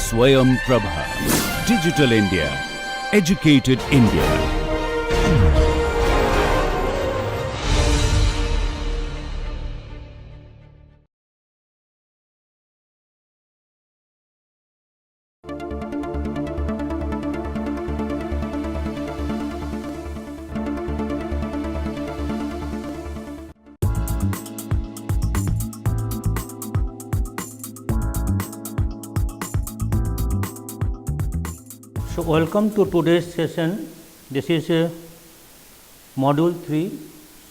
Swayam Prabha. Digital India. Educated India. So, welcome to today's session. This is module 3,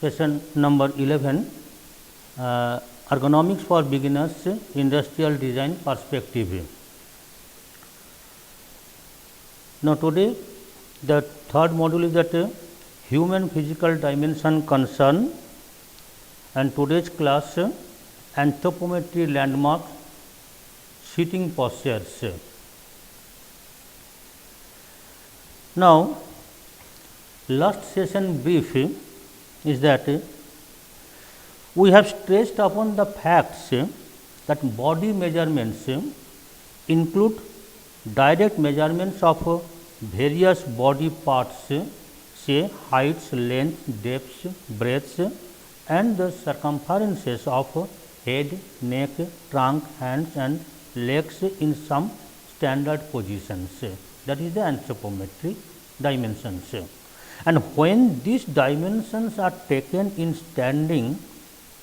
session number 11, ergonomics for beginners, industrial design perspective. Now, today the third module is that human physical dimension concern, and today's class anthropometry landmark sitting postures. Now, last session brief is that we have stressed upon the facts that body measurements include direct measurements of various body parts, say heights, length, depths, breadths, and the circumferences of head, neck, trunk, hands and legs in some standard positions. That is the anthropometry dimensions. And when these dimensions are taken in standing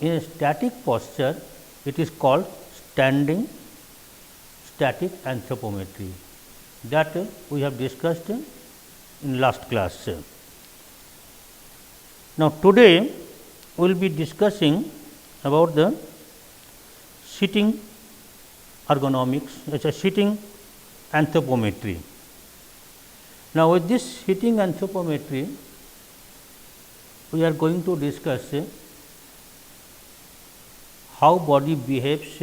in a static posture, it is called standing static anthropometry, that we have discussed in last class. Now, today we will be discussing about the sitting ergonomics, it is a sitting anthropometry. Now, with this sitting anthropometry, we are going to discuss how body behaves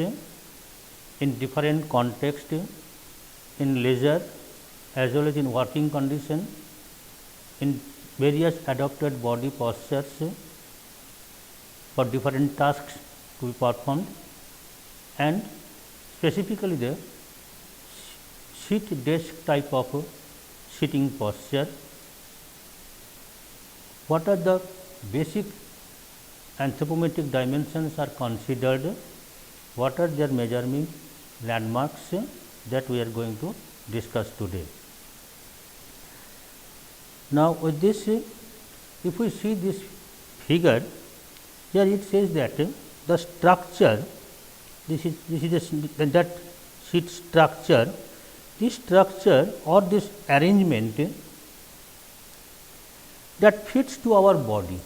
in different contexts, in leisure as well as in working condition, in various adapted body postures for different tasks to be performed, and specifically the sit desk type of sitting posture. What are the basic anthropometric dimensions are considered, what are their measurement landmarks, that we are going to discuss today. Now, with this, if we see this figure, here it says that the structure, this is that seat structure, this structure or this arrangement that fits to our body.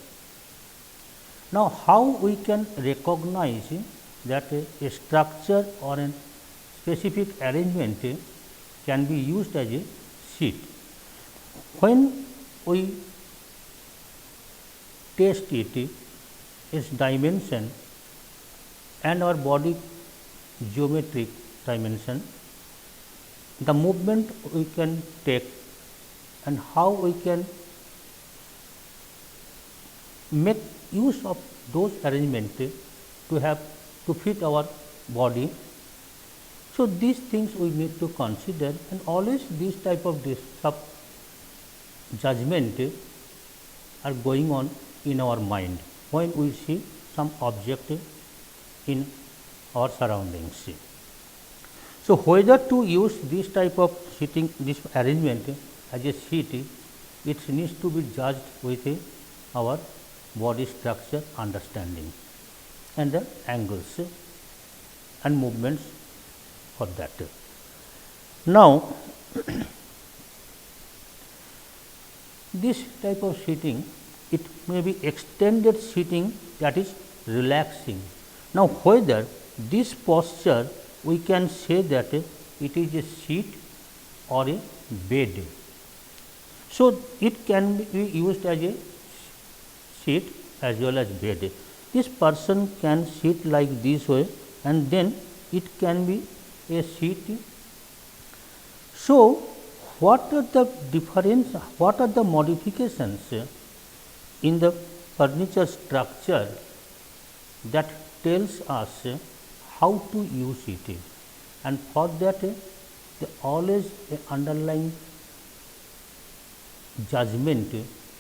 Now, how we can recognize that a structure or a specific arrangement can be used as a seat? When we test it, its dimension and our body geometric dimension, the movement we can take and how we can make use of those arrangements to fit our body. So, these things we need to consider, and always these type of judgment are going on in our mind when we see some object in our surroundings. So, whether to use this type of sitting, this arrangement as a seat, it needs to be judged with our body structure understanding and the angles and movements for that. Now, this type of sitting, it may be extended sitting, that is relaxing. Now, whether this posture we can say that it is a seat or a bed. So, it can be used as a seat as well as bed. This person can sit like this way, and then it can be a seat. So, what are the difference, what are the modifications in the furniture structure that tells us how to use it, and for that the always a underlying judgment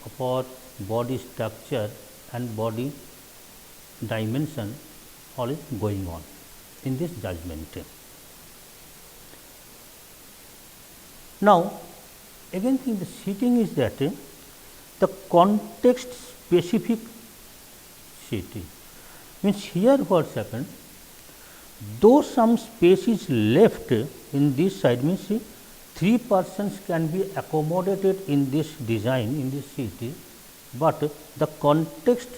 of our body structure and body dimension always going on in this judgment. Now, again thing the seating is that the context specific seating means here what happened, though some space is left in this side means 3 persons can be accommodated in this design in this seat, but the context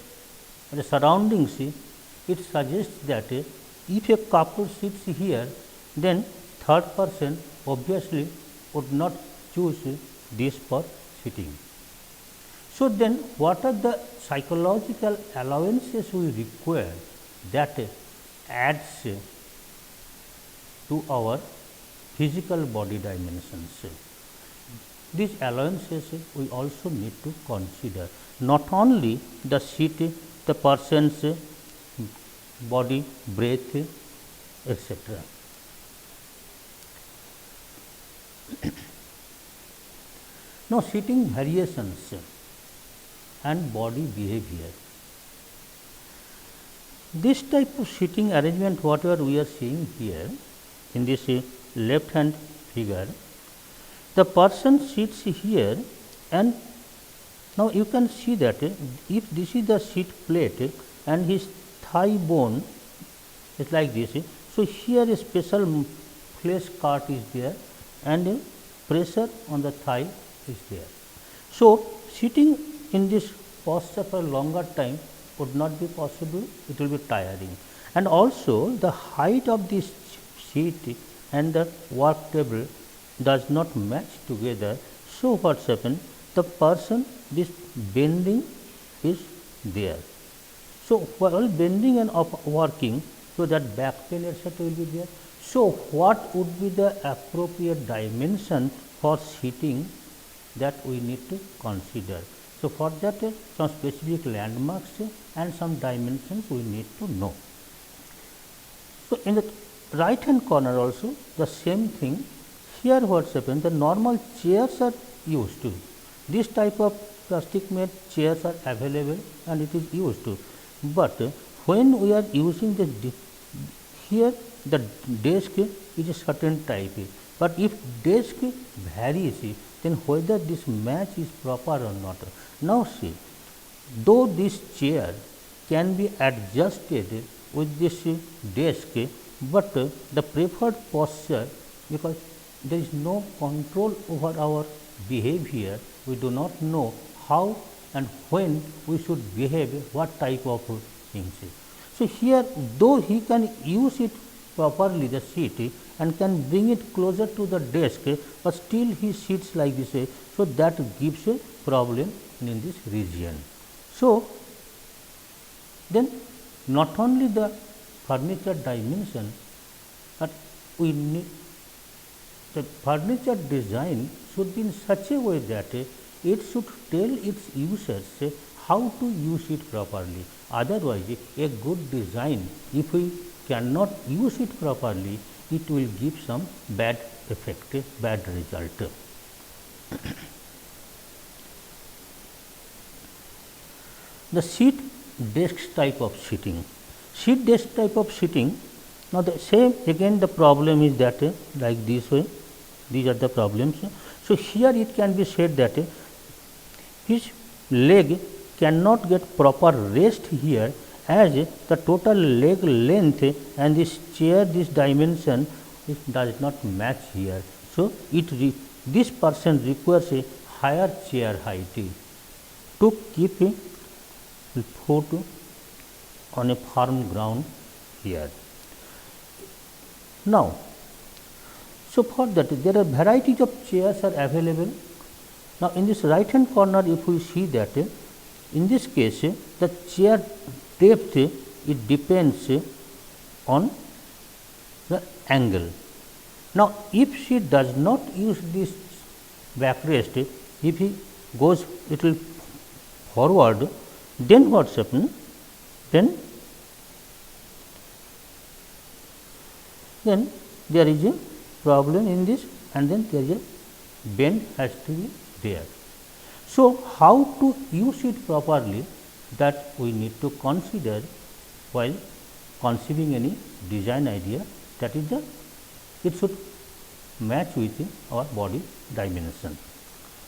the surroundings it suggests that if a couple sits here, then third person obviously would not choose this for sitting. So, then what are the psychological allowances we require that adds to our physical body dimensions? These allowances we also need to consider, not only the seat, the person's body breadth, etc. Now, seating variations and body behavior. This type of seating arrangement whatever we are seeing here in this left hand figure, the person sits here and now you can see that if this is the seat plate and his thigh bone is like this. So, here a special flesh cut is there and pressure on the thigh is there. So, sitting in this posture for a longer time would not be possible, it will be tiring. And also the height of this seat and the work table does not match together. So, what has happened? The person this bending is there. So, while bending and working, so that back pain etc. will be there. So, what would be the appropriate dimension for sitting that we need to consider? So, for that some specific landmarks and some dimensions we need to know. So, in the right hand corner also the same thing. Here what happens, the normal chairs are used to. This type of plastic made chairs are available and it is used to. But when we are using the here the desk is a certain type, but if desk varies, then whether this match is proper or not. Now, see, though this chair can be adjusted with this desk, but the preferred posture, because there is no control over our behavior, we do not know how and when we should behave, what type of things. So, here though he can use it properly the seat and can bring it closer to the desk, but still he sits like this. So, that gives a problem in this region. So, then not only the furniture dimension, but we need the furniture design should be in such a way that it should tell its users how to use it properly. Otherwise, a good design, if we cannot use it properly, it will give some bad effect, bad result. The seat desk type of sitting. Seat desk type of sitting. Now, the same again the problem is that like this way, these are the problems. So, here it can be said that his leg cannot get proper rest here, as the total leg length and this chair this dimension it does not match here. So, this person requires a higher chair height to keep foot on a firm ground here. Now, so for that there are varieties of chairs are available. Now, in this right hand corner if we see that in this case the chair depth it depends on the angle. Now, if she does not use this backrest, if he goes little forward, then what happens? Then there is a problem in this, and then there is a bend has to be there. So, how to use it properly, that we need to consider while conceiving any design idea, that is the it should match with our body dimension,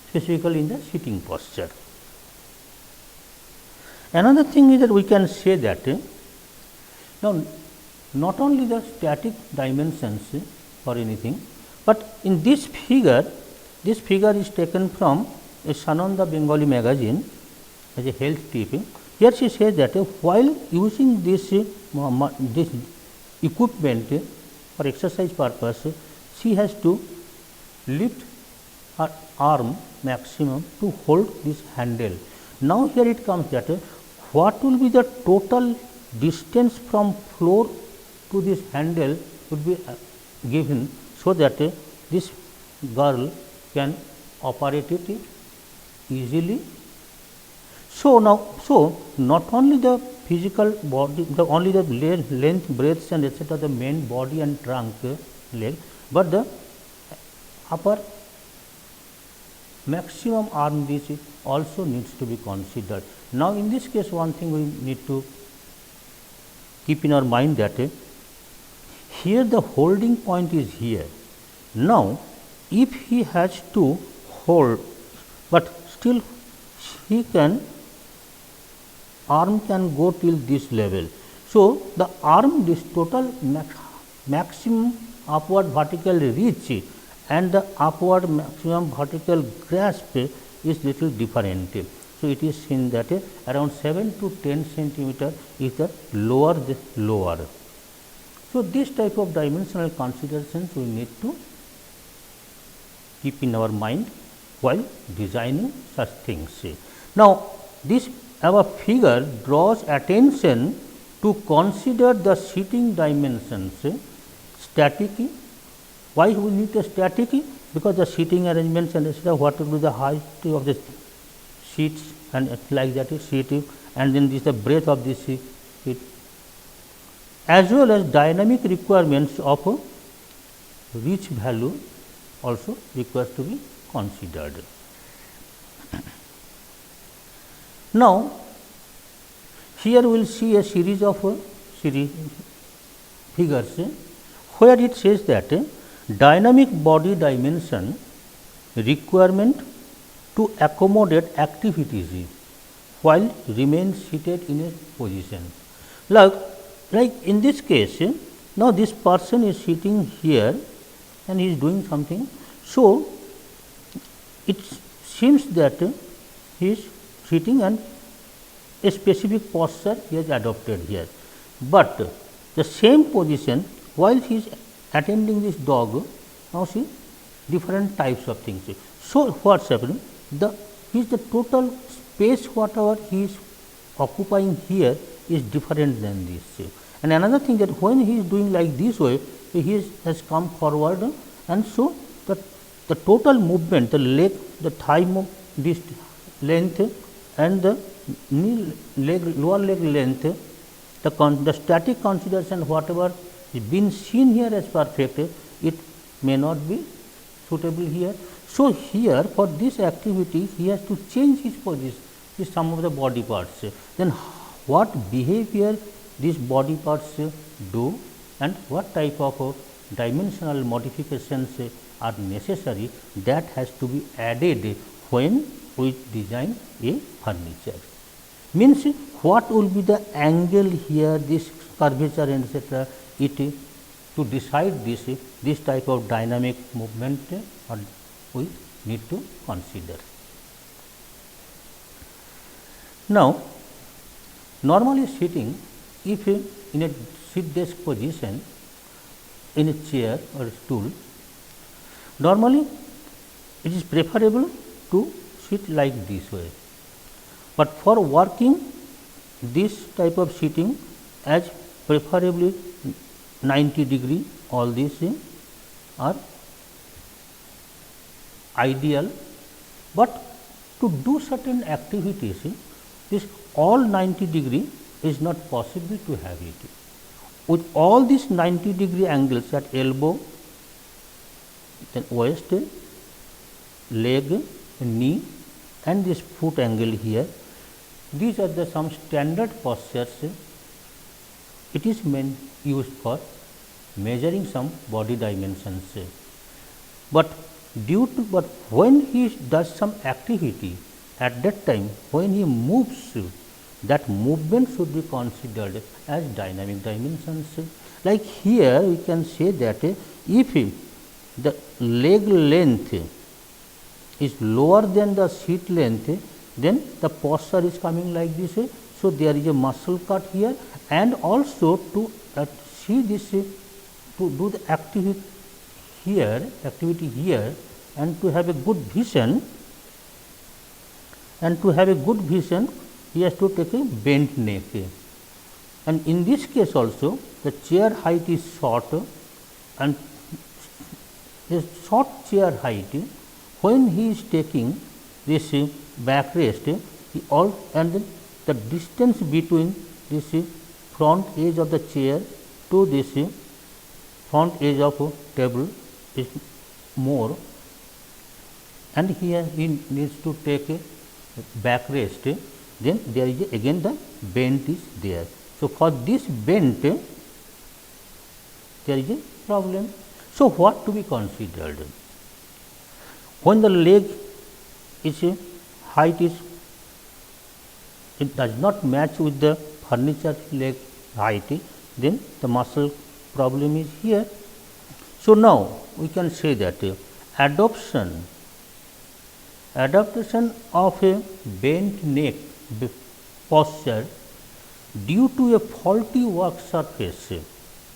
specifically in the sitting posture. Another thing is that we can say that now not only the static dimensions or anything, but in this figure is taken from a Sananda Bengali magazine as a health tip. Here she says that while using this equipment for exercise purpose, she has to lift her arm maximum to hold this handle. Now, here it comes that what will be the total distance from floor to this handle would be given, so that this girl can operate it easily. So, now, not only the physical body, only the length, breadth and etc., the main body and trunk leg, but the upper maximum arm reach also needs to be considered. Now, in this case, one thing we need to keep in our mind that here the holding point is here. Now, if he has to hold, but still he can arm can go till this level. So, the arm, this total maximum upward vertical reach and the upward maximum vertical grasp is little different. So, it is seen that around 7 to 10 centimeter is the lower. So, this type of dimensional considerations we need to keep in our mind while designing such things. Now, this our figure draws attention to consider the seating dimensions static. Why we need a static? Because the seating arrangements and etc., what will be the height of the seats and like that is seat, and then this the breadth of this seat, as well as dynamic requirements of reach value also requires to be considered. Now, here we will see a series of figures where it says that dynamic body dimension requirement to accommodate activities while remain seated in a position. Like in this case, now this person is sitting here and he is doing something. So, it seems that he is sitting and a specific posture he has adopted here, but the same position while he is attending this dog, now see different types of things. So, what is happening? The total space whatever he is occupying here is different than this. And another thing that when he is doing like this way, he has come forward, and so the total movement, the leg, the thigh this length and the knee leg, lower leg length, the static consideration whatever is been seen here as perfect, it may not be suitable here. So, here for this activity he has to change his position, some of the body parts. Then what behavior these body parts do and what type of dimensional modifications are necessary, that has to be added when we design a furniture. Means what will be the angle here, this curvature and etc., to decide this type of dynamic movement we need to consider. Now, normally sitting, if in a sit desk position in a chair or stool, normally it is preferable to sit like this way, but for working this type of sitting as preferably 90 degree, all these are ideal, but to do certain activities this all 90 degree is not possible to have it. With all these 90 degree angles at elbow, then waist, leg, knee and this foot angle here. These are the some standard postures. It is used for measuring some body dimensions. But when he does some activity, at that time when he moves, that movement should be considered as dynamic dimensions. Like here we can say that if the leg length is lower than the seat length, then the posture is coming like this. So, there is a muscle cut here, and also to see this, to do the activity here and to have a good vision, he has to take a bent neck. And in this case also the chair height is short, and a short chair height, when he is taking this backrest, and the distance between this front edge of the chair to this front edge of table is more, and here he needs to take a backrest, then there is again the bend is there. So, for this bend there is a problem. So, what to be considered? When the leg is height is, it does not match with the furniture leg height, then the muscle problem is here. So, now we can say that adaptation of a bent neck posture due to a faulty work surface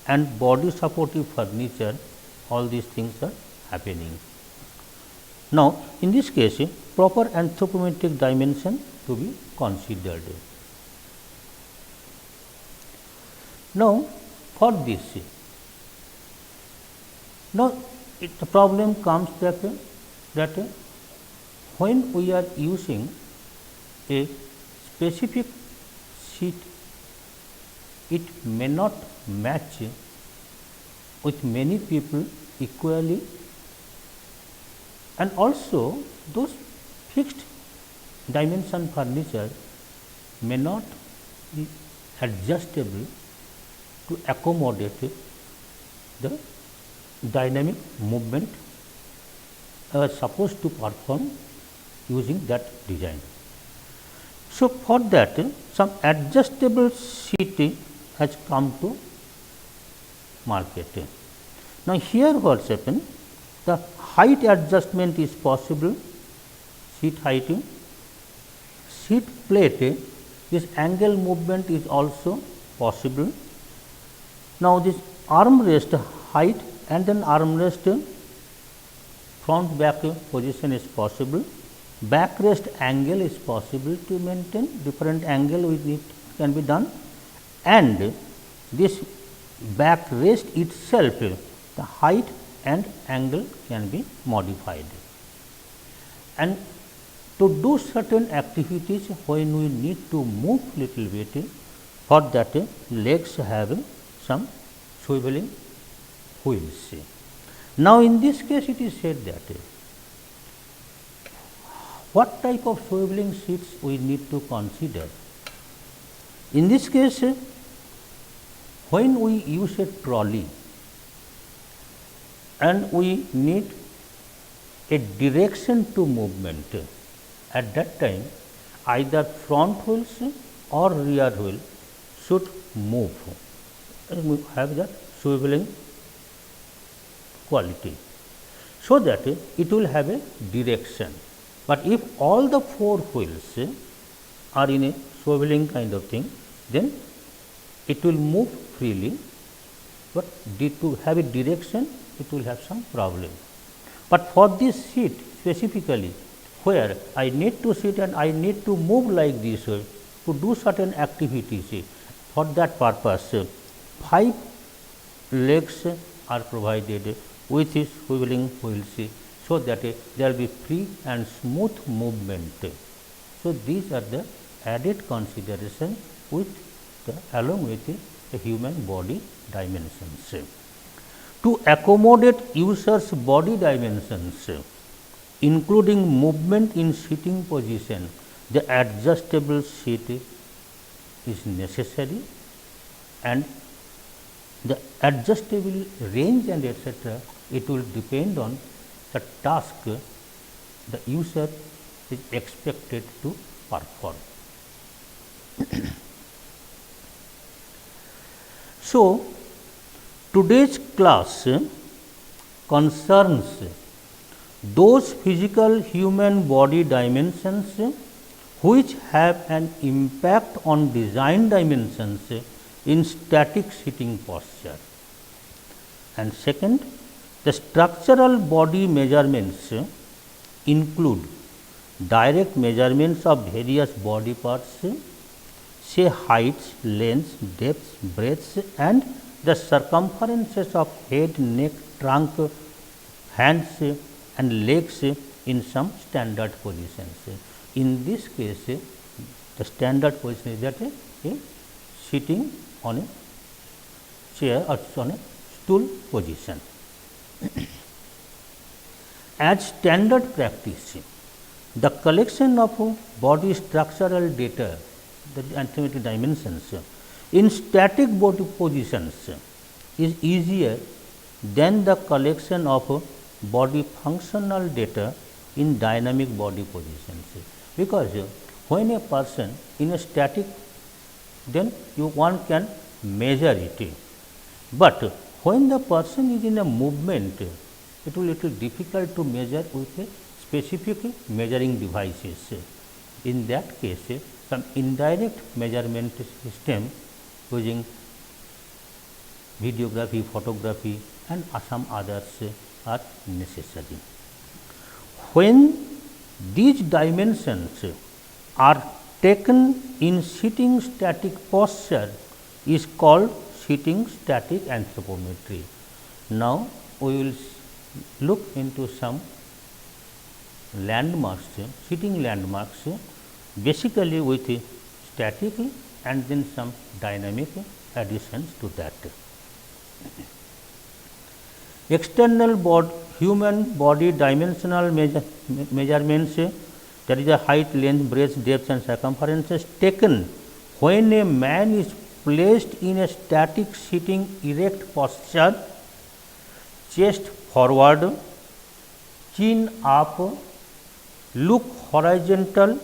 and body supportive furniture, all these things are happening. Now, in this case proper anthropometric dimension to be considered. Now, for this, now the problem comes that when we are using a specific seat, it may not match with many people equally, and also those fixed dimension furniture may not be adjustable to accommodate the dynamic movement supposed to perform using that design. So, for that some adjustable seat has come to market. Now, here what happens, the height adjustment is possible, seat height, seat plate, this angle movement is also possible. Now, this armrest height and then armrest front back position is possible, backrest angle is possible to maintain, different angle with it can be done, and this backrest itself, the height and angle can be modified. And to do certain activities when we need to move little bit, for that legs have some swiveling wheels. Now, in this case it is said that what type of swiveling seats we need to consider. In this case, when we use a trolley and we need a direction to movement, at that time either front wheels or rear wheel should move, have that swiveling quality, so that it will have a direction. But if all the four wheels are in a swiveling kind of thing, then it will move freely, but to have a direction it will have some problem. But for this seat specifically, where I need to sit and I need to move like this to do certain activities, for that purpose 5 legs are provided with swiveling wheels, so that there will be free and smooth movement. So, these are the added consideration along with the human body dimensions. to accommodate users' body dimensions, including movement in sitting position. The adjustable seat is necessary, and the adjustable range and etc. it will depend on the task the user is expected to perform. So, today's class concerns those physical human body dimensions which have an impact on design dimensions in static sitting posture. And second, the structural body measurements include direct measurements of various body parts, say heights, lengths, depths, breadths, and the circumferences of head, neck, trunk, hands and legs in some standard positions. In this case, the standard position is that a sitting on a chair or on a stool position. As standard practice, the collection of body structural data, the anthropometric dimensions, in static body positions is easier than the collection of body functional data in dynamic body positions. Because when a person in a static, then one can measure it, but when the person is in a movement, it will be little difficult to measure with a specific measuring devices. In that case, some indirect measurement system using videography, photography and some others are necessary. When these dimensions are taken in sitting static posture is called sitting static anthropometry. Now, we will look into some landmarks, sitting landmarks, basically with static and then some dynamic additions to that. External human body dimensional measurements, that is a height, length, breadth, depth and circumferences taken when a man is placed in a static sitting erect posture, chest forward, chin up, look horizontal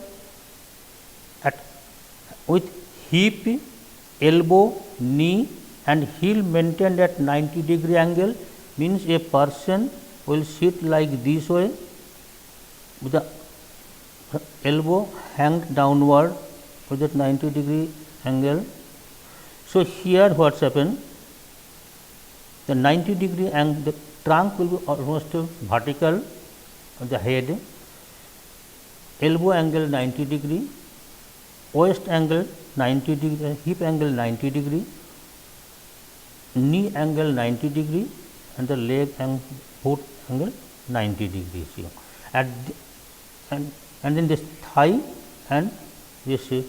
with hip, elbow, knee and heel maintained at 90-degree angle, means a person will sit like this way with the elbow hanged downward with that 90-degree angle. So, here what has happened, the 90-degree angle, the trunk will be almost vertical on the head, elbow angle 90-degree, waist angle 90-degree, hip angle 90-degree, knee angle 90-degree and the leg and foot angle 90 degrees. And then this thigh and this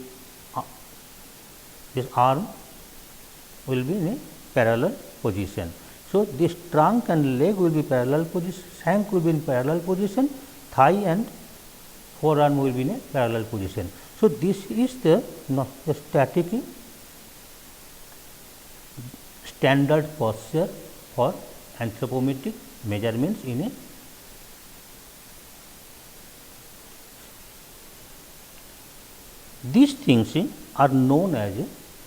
arm will be in a parallel position. So, this trunk and leg will be parallel position, shank will be in parallel position, thigh and forearm will be in a parallel position. So, this is the static standard posture for anthropometric measurements in a these things are known as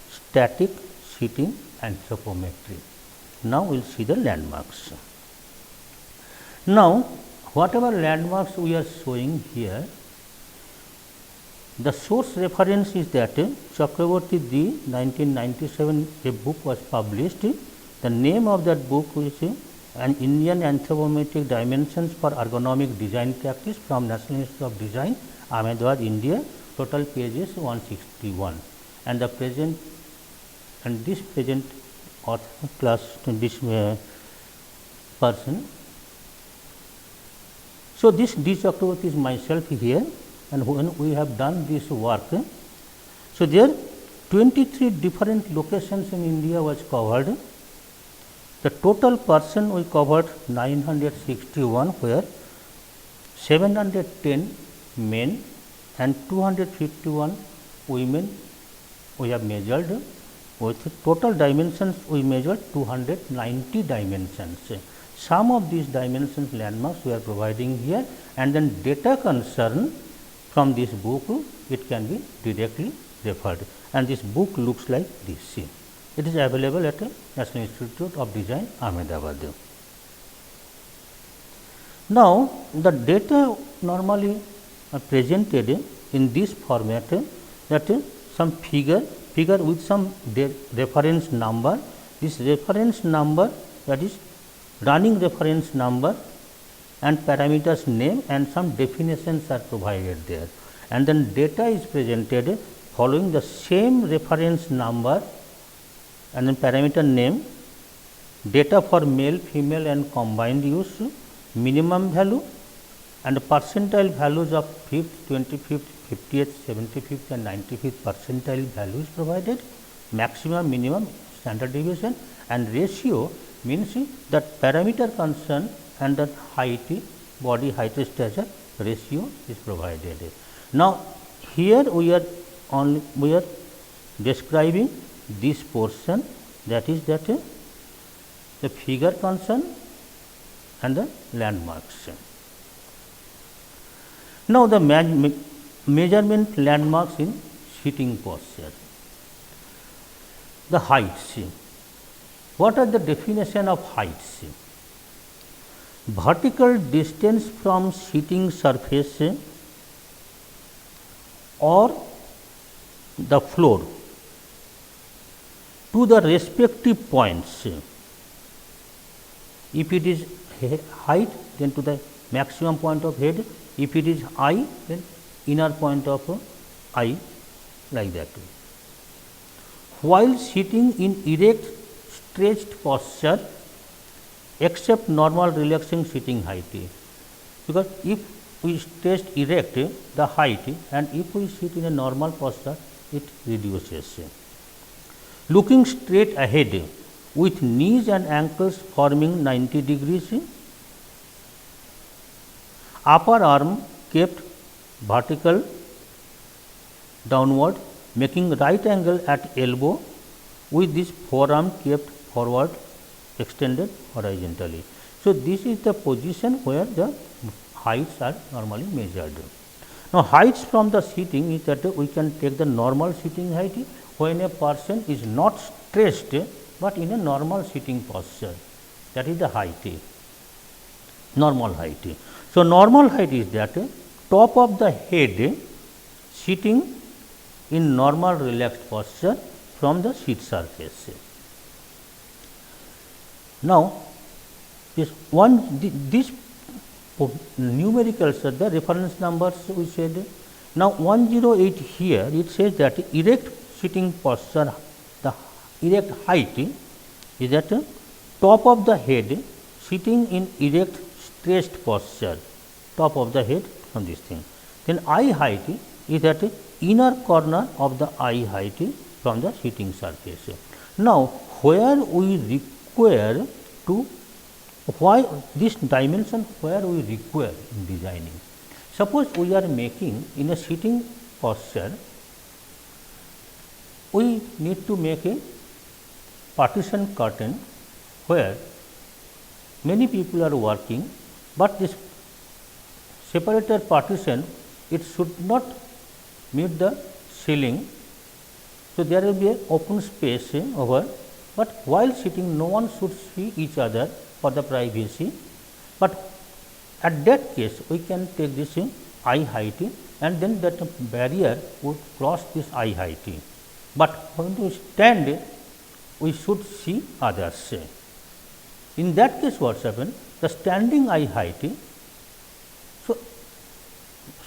static sitting anthropometry. Now, we will see the landmarks. Now, whatever landmarks we are showing here, the source reference is that Chakraborty D 1997 a book was published. The name of that book is An Indian Anthropometric Dimensions for Ergonomic Design Practice from National Institute of Design, Ahmedabad, India. Total pages 161, and the present and this present author class this person. So, this D. Chakraborty is myself here, and when we have done this work, so there 23 different locations in India was covered, the total person we covered 961, where 710 men and 251 women we have measured. With total dimensions we measured 290 dimensions. Some of these dimensions landmarks we are providing here, and then data concern from this book it can be directly referred, and this book looks like this. It is available at National Institute of Design, Ahmedabad. Now, the data normally are presented in this format, that some figure with some reference number. This reference number, that is running reference number, and parameters name and some definitions are provided there, and then data is presented following the same reference number and then parameter name, data for male, female and combined use, minimum value and percentile values of 5th, 25th, 50th, 75th and 95th percentile values provided, maximum, minimum, standard deviation, and ratio means that parameter concern and the height, body height stature ratio is provided. Now, here we are describing this portion, that is that the figure concern and the landmarks. Now, the measurement landmarks in sitting posture. The heights. What are the definition of heights? Vertical distance from sitting surface or the floor to the respective points. If it is height, then to the maximum point of head. If it is eye, then inner point of eye, like that. While sitting in erect stretched posture, except normal relaxing sitting height, because if we stretch erect the height, and if we sit in a normal posture, it reduces. Looking straight ahead with knees and ankles forming 90 degrees, upper arm kept vertical downward, making right angle at elbow, with this forearm kept forward, extended horizontally. So, this is the position where the heights are normally measured. Now, heights from the sitting is that we can take the normal sitting height when a person is not stretched, but in a normal sitting posture, that is the height, normal height. So, normal height is that top of the head sitting in normal relaxed posture from the seat surface. Now, this numericals are the reference numbers we said. Now, 108 here it says that erect sitting posture, the erect height is at top of the head sitting in erect stretched posture, top of the head on this thing. Then eye height is at inner corner of the eye height from the sitting surface. Now, where we require to, why this dimension where we require in designing. Suppose we are making in a sitting posture, we need to make a partition curtain where many people are working, but this separated partition it should not meet the ceiling. So, there will be an open space over, but while sitting no one should see each other for the privacy, but at that case we can take this eye height and then that barrier would cross this eye height, but when we stand we should see others. In that case what happens, the standing eye height,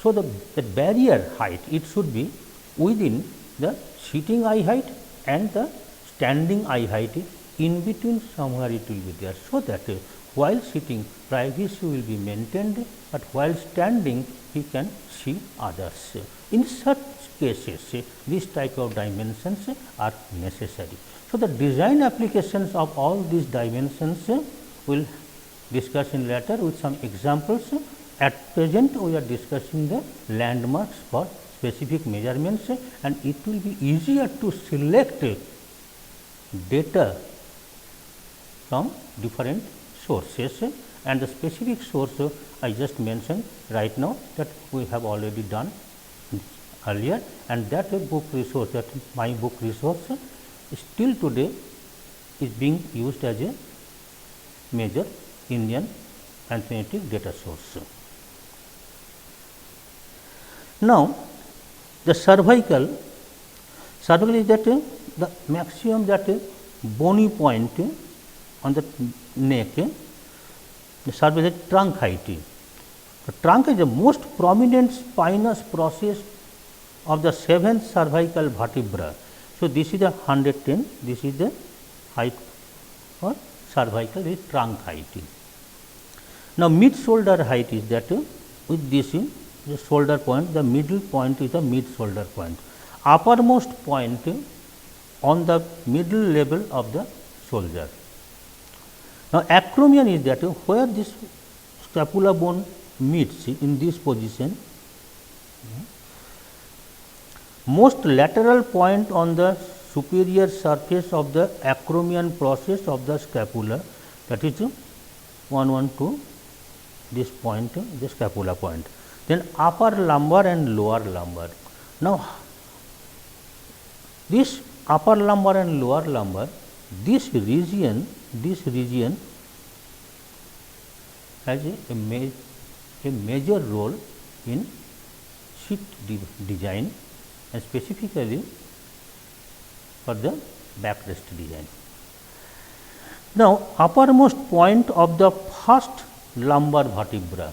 so the barrier height it should be within the sitting eye height and the standing eye height, in between somewhere it will be there, so that while sitting privacy will be maintained, but while standing he can see others. In such cases this type of dimensions are necessary. So, the design applications of all these dimensions will discuss in later with some examples. At present, we are discussing the landmarks for specific measurements, and it will be easier to select data from different sources, and the specific source I just mentioned right now, that we have already done earlier, and that book resource, that my book resource, still today is being used as a major Indian anthropometric data source. Now, the cervical is that the maximum, that bony point on the neck, the cervical is trunk height. The trunk is the most prominent spinous process of the 7th cervical vertebra. So, this is the 110, this is the height for cervical, is trunk height. Now, mid shoulder height is that with this the shoulder point, the middle point is the mid shoulder point, uppermost point on the middle level of the shoulder. Now, acromion is that where this scapula bone meets in this position, most lateral point on the superior surface of the acromion process of the scapula, that is 112, this point, the scapula point. Then upper lumbar and lower lumbar. Now, this upper lumbar and lower lumbar, this region has a major role in sheet design, and specifically for the backrest design. Now, uppermost point of the first lumbar vertebra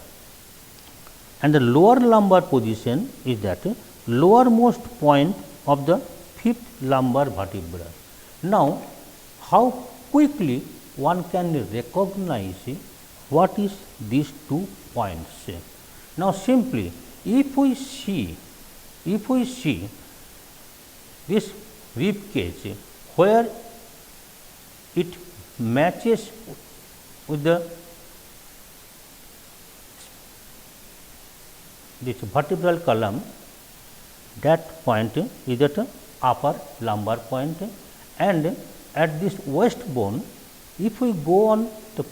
and the lower lumbar position is that lowermost point of the 5th lumbar vertebra. Now, how quickly one can recognize what is these 2 points? Now, simply if we see this rib cage where it matches with this vertebral column, that point is at upper lumbar point, and at this waist bone, if we go on the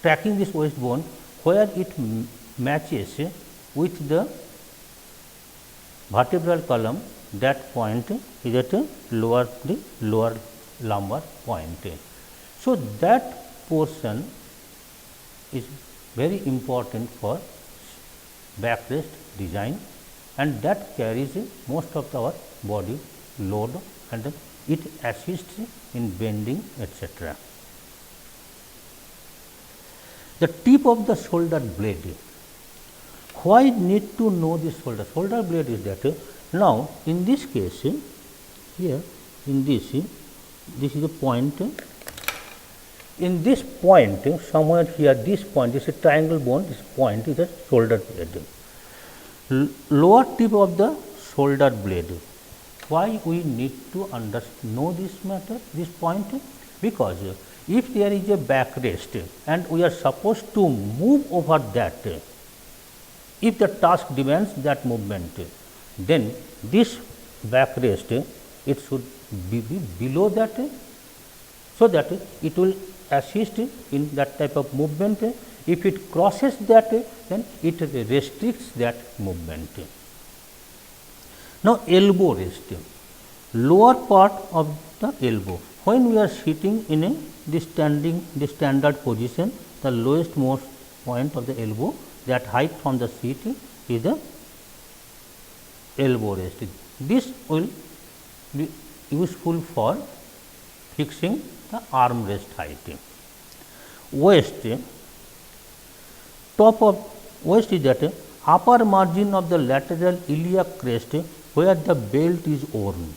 tracking this waist bone where it matches with the vertebral column, that point is at the lower lumbar point. So, that portion is very important for backrest design, and that carries most of our body load, and it assists in bending, etc. The tip of the shoulder blade. Why need to know this shoulder? Shoulder blade is that now in this case here, in this is a point. In this point, somewhere here, this point is a triangle bone, this point is a shoulder blade. Lower tip of the shoulder blade. Why we need to know this matter, this point? Because if there is a backrest and we are supposed to move over that, if the task demands that movement, then this backrest, it should be below that, so that it will assist in that type of movement. If it crosses that, then it restricts that movement. Now, elbow rest, lower part of the elbow. When we are sitting in the standard position, the lowest most point of the elbow, that height from the seat is the elbow rest. This will be useful for fixing the arm rest height. Waist, top of waist is that upper margin of the lateral iliac crest where the belt is worn,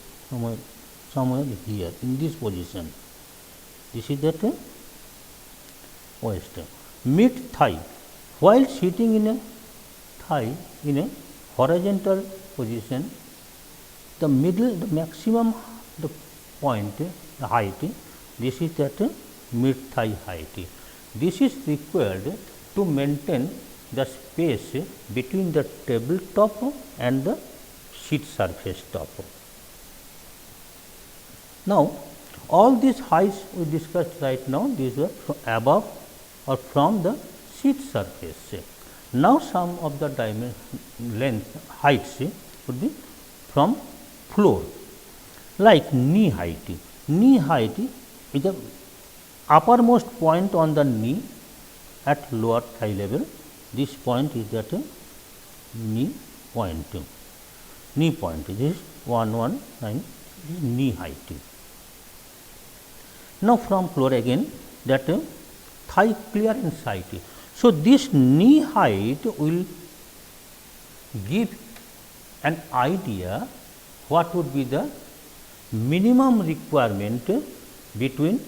somewhere here in this position. This is that waist. Mid thigh, while sitting in a thigh in a horizontal position, the maximum the point height, this is at mid thigh height. This is required to maintain the space between the tabletop and the seat surface top. Now, all these heights we discussed right now, these were from above or from the seat surface. Now, some of the length heights would be from floor, like knee height. Knee height is the uppermost point on the knee at lower thigh level. This point is at knee point. Knee point, this is 119, this is knee height. Now, from floor again, that thigh clearance height. So, this knee height will give an idea what would be the minimum requirement between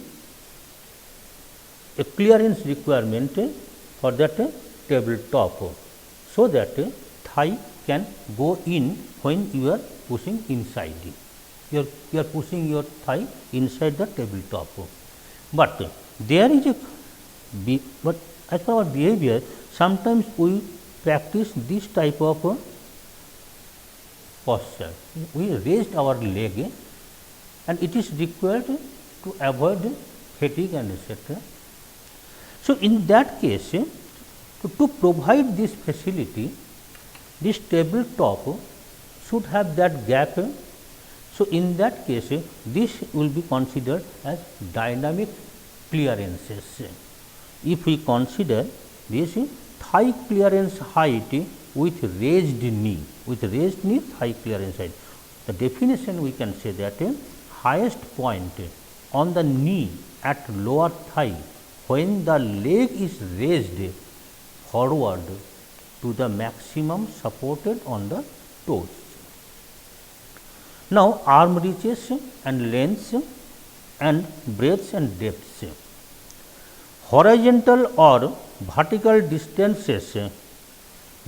a clearance requirement for that tabletop, so that thigh can go in when you are pushing inside. You are pushing your thigh inside the tabletop. But there is but as per our behavior, sometimes we practice this type of posture. We raised our leg and it is required to avoid fatigue and etc. So, in that case, to provide this facility, this tabletop should have that gap. So, in that case, this will be considered as dynamic clearances. If we consider this thigh clearance height with raised knee, thigh clearance height, the definition we can say that highest point on the knee at lower thigh when the leg is raised forward to the maximum supported on the toes. Now, arm reaches and lengths and breadths and depths. Horizontal or vertical distances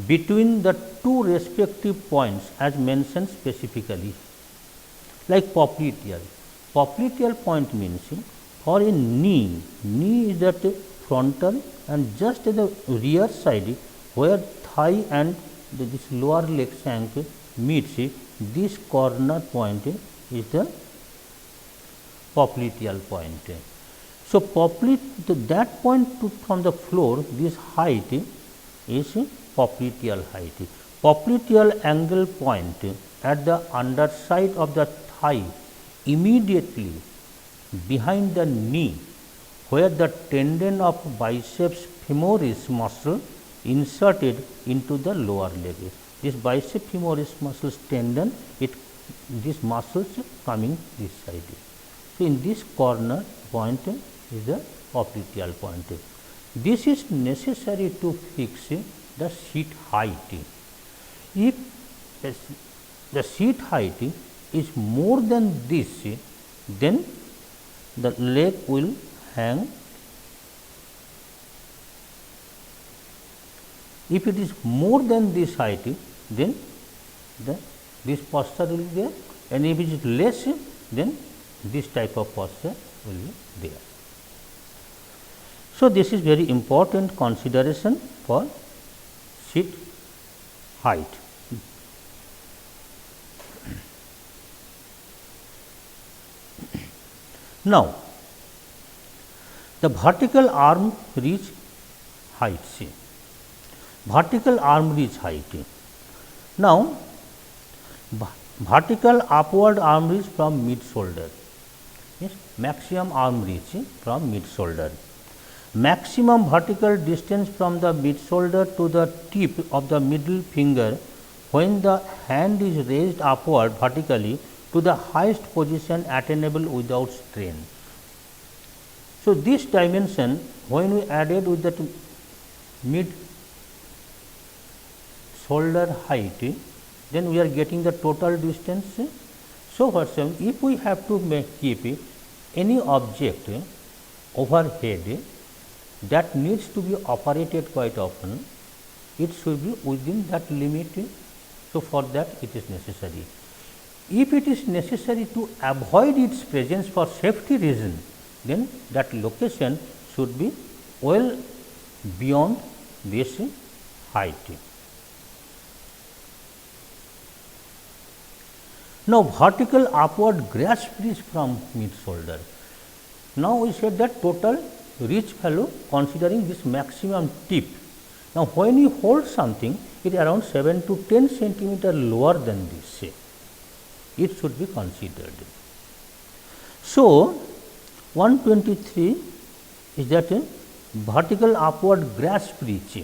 between the two respective points as mentioned specifically, like popliteal. Popliteal point means for a knee is that frontal and just at the rear side where thigh and this lower leg shank meets, this corner point is the popliteal point. So, that point from the floor, this height is popliteal height. Popliteal angle point at the underside of the thigh immediately behind the knee, where the tendon of biceps femoris muscle inserted into the lower leg. This biceps femoris muscle tendon, this muscles coming this side. So, in this corner point is the popliteal point. This is necessary to fix the seat height. If the seat height is more than this, then the leg will hang. If it is more than this height, then this posture will be there, and if it is less, then this type of posture will be there. So, this is very important consideration for seat height. Now, the vertical arm reach height. Vertical arm reach height. Now, vertical upward arm reach from mid shoulder. Yes, maximum arm reach from mid shoulder. Maximum vertical distance from the mid shoulder to the tip of the middle finger when the hand is raised upward vertically to the highest position attainable without strain. So, this dimension when we added with that mid shoulder height, then we are getting the total distance. So, if we have to keep any object overhead that needs to be operated quite often, it should be within that limit. So, for that it is necessary. If it is necessary to avoid its presence for safety reason, then that location should be well beyond this height. Now, vertical upward grasp reach from mid shoulder. Now, we said that total reach value considering this maximum tip. Now, when you hold something, it is around 7 to 10 centimeter lower than this. It should be considered. So, 123 is that vertical upward grasp reach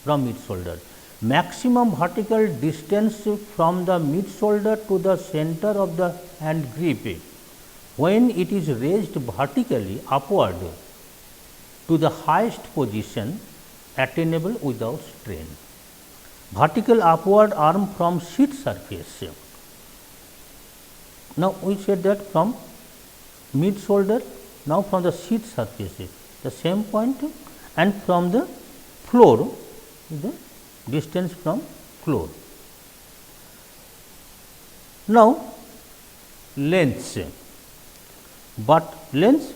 from mid shoulder. Maximum vertical distance from the mid shoulder to the center of the hand grip when it is raised vertically upward to the highest position attainable without strain. Vertical upward arm from seat surface. Now, we said that from mid shoulder, now from the seat surface, the same point, and from the floor, the distance from floor. Now, lengths, but length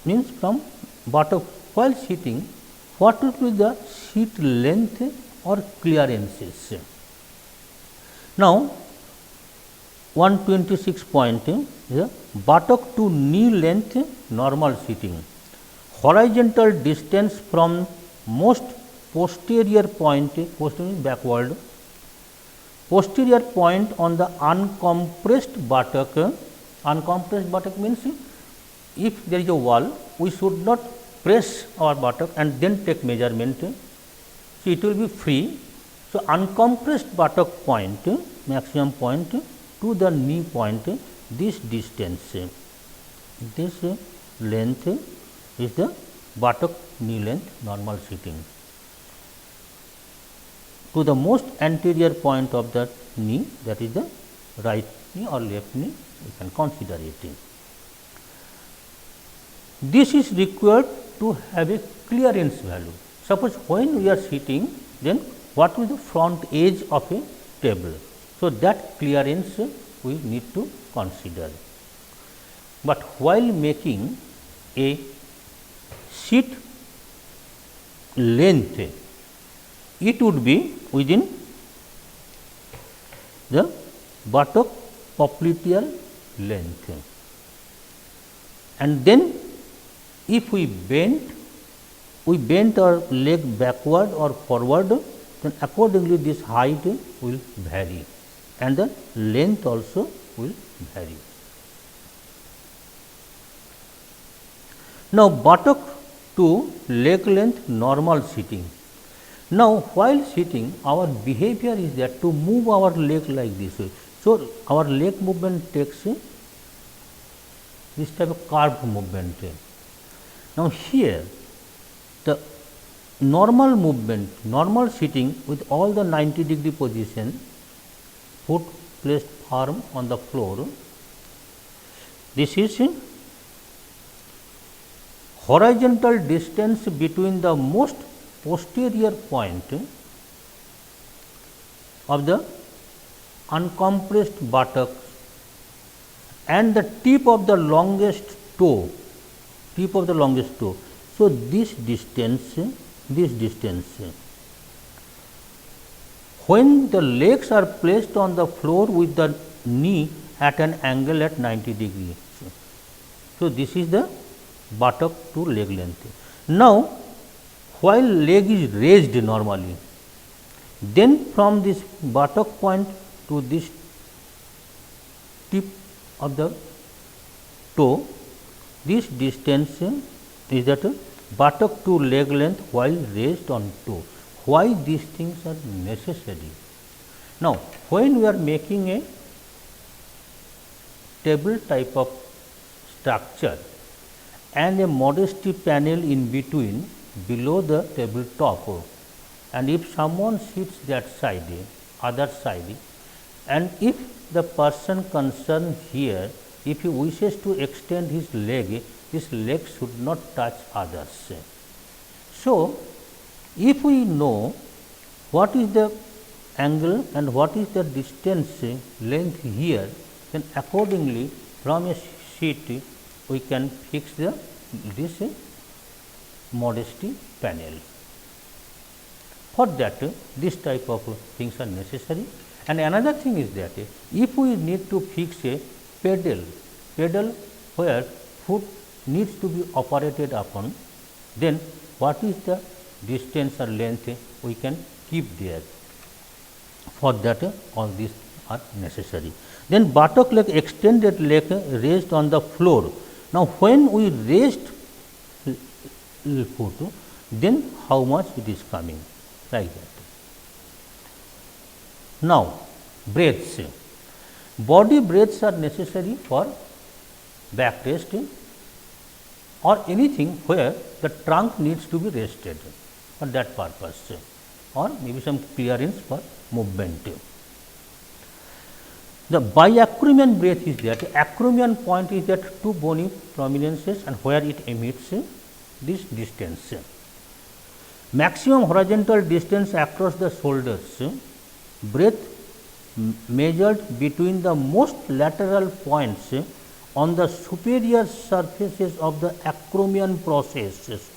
means from buttock while sitting, what will be the seat length or clearances. Now, 126 point is the buttock to knee length normal sitting, horizontal distance from most posterior point, posterior backward, posterior point on the uncompressed buttock. Uncompressed buttock means if there is a wall, we should not press our buttock and then take measurement. So, it will be free. So, uncompressed buttock point, maximum point to the knee point, this distance, this length is the buttock knee length normal sitting. To the most anterior point of the knee, that is the right knee or left knee, you can consider it. This is required to have a clearance value. Suppose when we are sitting, then what is the front edge of a table? So, that clearance we need to consider. But while making a seat length, it would be within the buttock popliteal length, and then if we bend our leg backward or forward, then accordingly this height will vary and the length also will vary. Now, buttock to leg length normal sitting. Now, while sitting, our behavior is that to move our leg like this way. So, our leg movement takes this type of curved movement. Now, here the normal movement, normal sitting with all the 90-degree position, foot placed firm on the floor, this is horizontal distance between the most posterior point of the uncompressed buttock and the tip of the longest toe, So, this distance, when the legs are placed on the floor with the knee at an angle at 90 degrees. So, this is the buttock to leg length. Now, while leg is raised normally, then from this buttock point to this tip of the toe, this distance is that buttock to leg length while raised on toe. Why these things are necessary? Now, when we are making a table type of structure and a modesty panel in between below the table top, and if someone sits that side, other side, and if the person concerned here, if he wishes to extend his leg should not touch others. So, if we know what is the angle and what is the distance length here, then accordingly from a sheet we can fix this modesty panel. For that this type of things are necessary. And another thing is that if we need to fix a pedal where foot needs to be operated upon, then what is the distance or length we can keep there. For that all these are necessary. Then buttock leg, extended leg raised on the floor. Now, when we raised foot, then how much it is coming, like that. Now, breaths. Body breaths are necessary for back rest or anything where the trunk needs to be rested for that purpose, or maybe some clearance for movement. The biacromion breath is that acromion point is that two bony prominences and where it emits this distance. Maximum horizontal distance across the shoulders, breath measured between the most lateral points on the superior surfaces of the acromion processes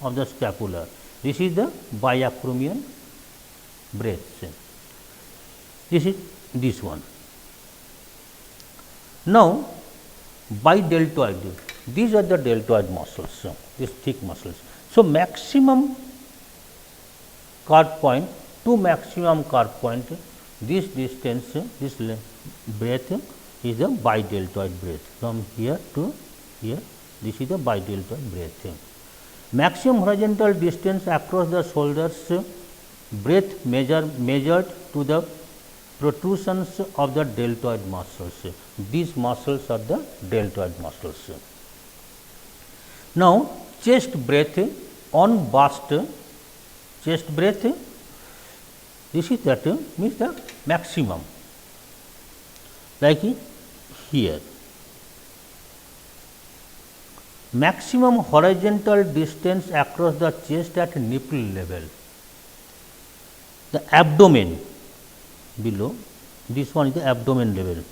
of the scapula. This is the biacromion breath. This is this one. Now, bideltoid, these are the deltoid muscles, these thick muscles. So, maximum curve point to maximum curve point, this distance, this breath is the bideltoid breath from here to here, this is the bideltoid breath. Maximum horizontal distance across the shoulders, breath measured to the protrusions of the deltoid muscles. These muscles are the deltoid muscles. Now, chest breath on bust, chest breath, this is that means the maximum, like here. Maximum horizontal distance across the chest at nipple level. The abdomen below, this one is the abdomen level.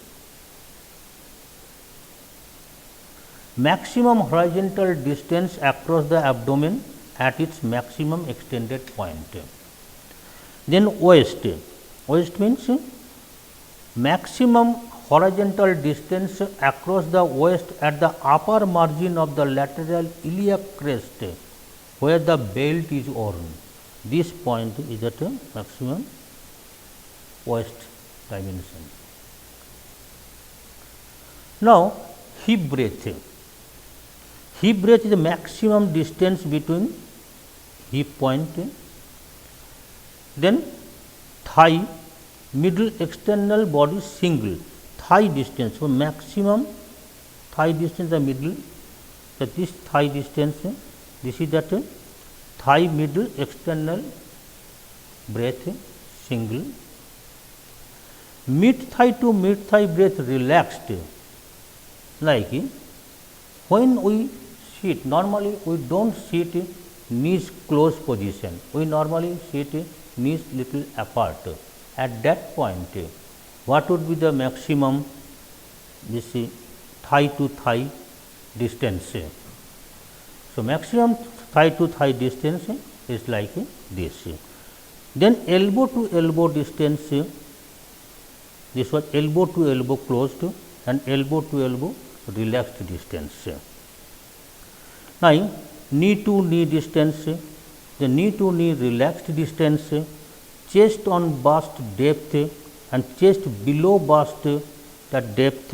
Maximum horizontal distance across the abdomen at its maximum extended point. Then waist, waist means maximum horizontal distance across the waist at the upper margin of the lateral iliac crest where the belt is worn. This point is at a maximum waist dimension. Now, hip breadth. Hip breadth is the maximum distance between hip point, then thigh, middle external body single, thigh distance. So, maximum thigh distance the middle, so this thigh distance, this is that thigh middle external breadth single. Mid thigh to mid thigh breadth relaxed, like when we sit, normally we do not sit knees close position, we normally sit knees little apart. At that point, what would be the maximum this thigh to thigh distance? So, maximum thigh to thigh distance is like this. Then elbow to elbow distance, this was elbow to elbow closed and elbow to elbow relaxed distance. Now, knee to knee distance, the knee to knee relaxed distance, chest on bust depth and chest below bust that depth,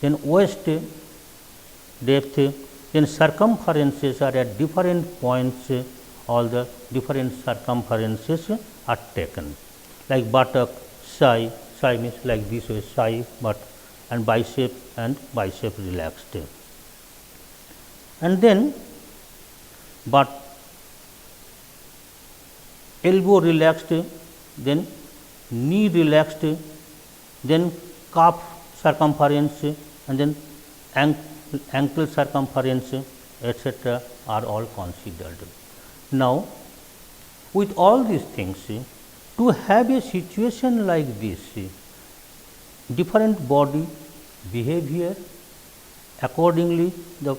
then waist depth, then circumferences are at different points, all the different circumferences are taken, like buttock, thigh means like this way, thigh, but and bicep relaxed. And then but elbow relaxed, then knee relaxed, then calf circumference and then ankle circumference, etc. are all considered. Now, with all these things, to have a situation like this, different body behavior. Accordingly, the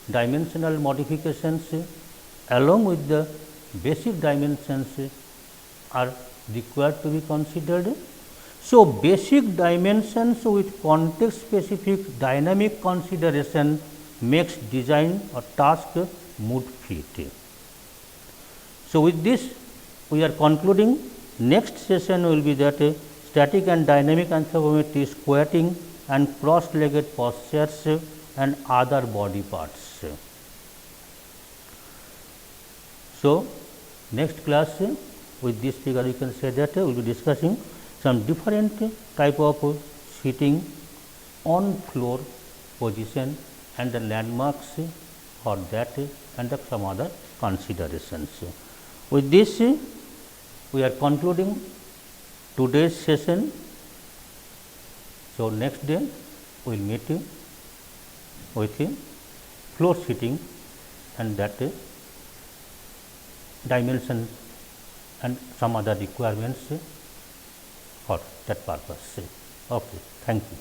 dimensional modifications along with the basic dimensions are required to be considered. So, basic dimensions with context specific dynamic consideration makes design or task mood fit. So, with this we are concluding. Next session will be that static and dynamic anthropometry, squatting and cross-legged postures and other body parts. So, next class with this figure you can say that we will be discussing some different type of sitting on floor position and the landmarks for that and some other considerations. With this we are concluding today's session. So, next day we will meet with floor sitting and that dimension and some other requirements for that purpose. Okay, thank you.